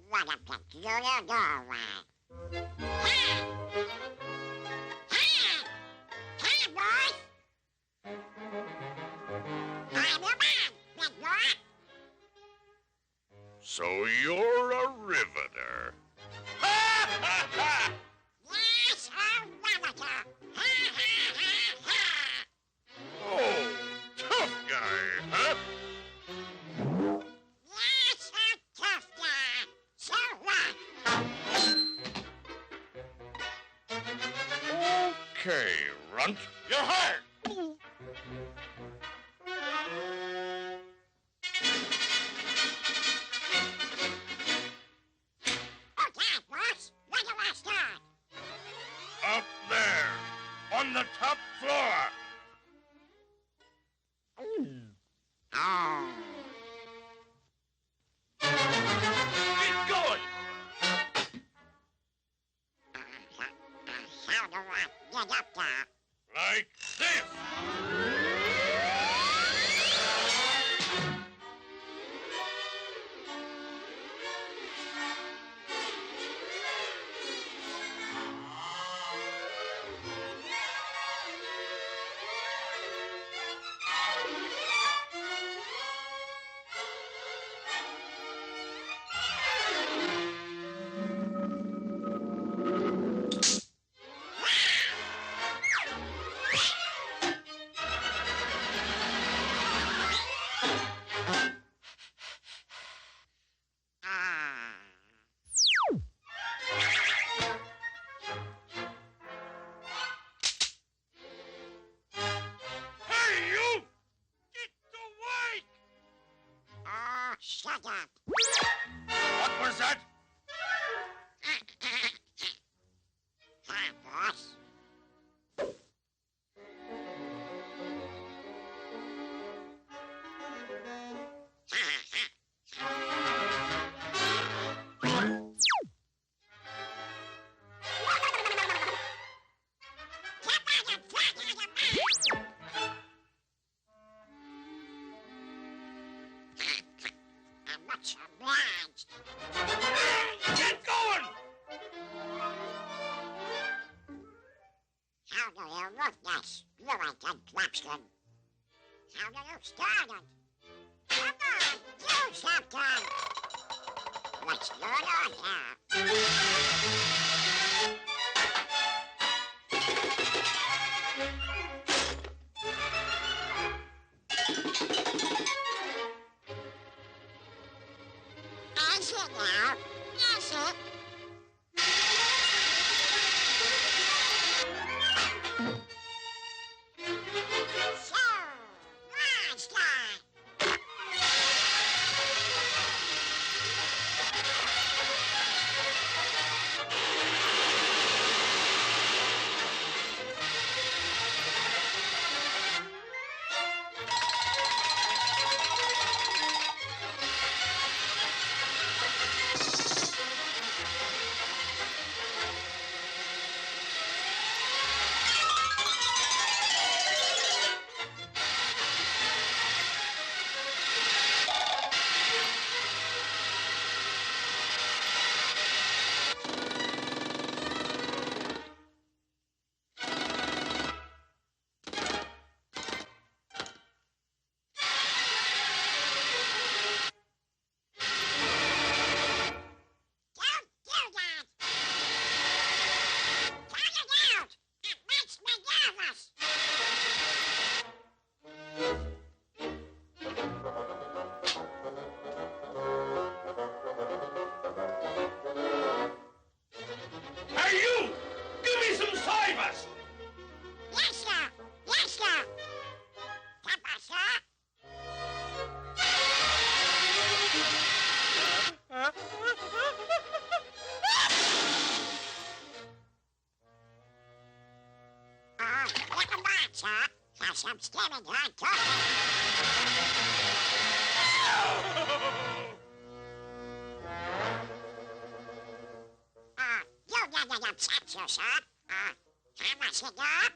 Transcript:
What a peculiar doorway. Hey! Hey! Hey, boys! I'm your man, big boy. So you're a riveter. Yes, a riveter. Oh, tough guy, huh? Yes, a tough guy. So what? Okay, runt, you're hired. Okay, boss. Where do I start? Up there, on the top floor. Oh. Get going. How do I get up there? Like this. Hey, you! Get awake! Oh, shut up. What was that? Hi, boss. I'm much obliged. Get going! How do you root this, Riveter Clapston? How do you start it? Come on, do something! What's going on here? Is it now? Is it? So, last time. Don't do that! Turn it out! It makes me nervous! Hey, you! Give me some cybers! Yes, sir! Yes, sir! Papa, sir! Never mind, sir. Have some steaming hot coffee. You never upset you, sir. How much you got?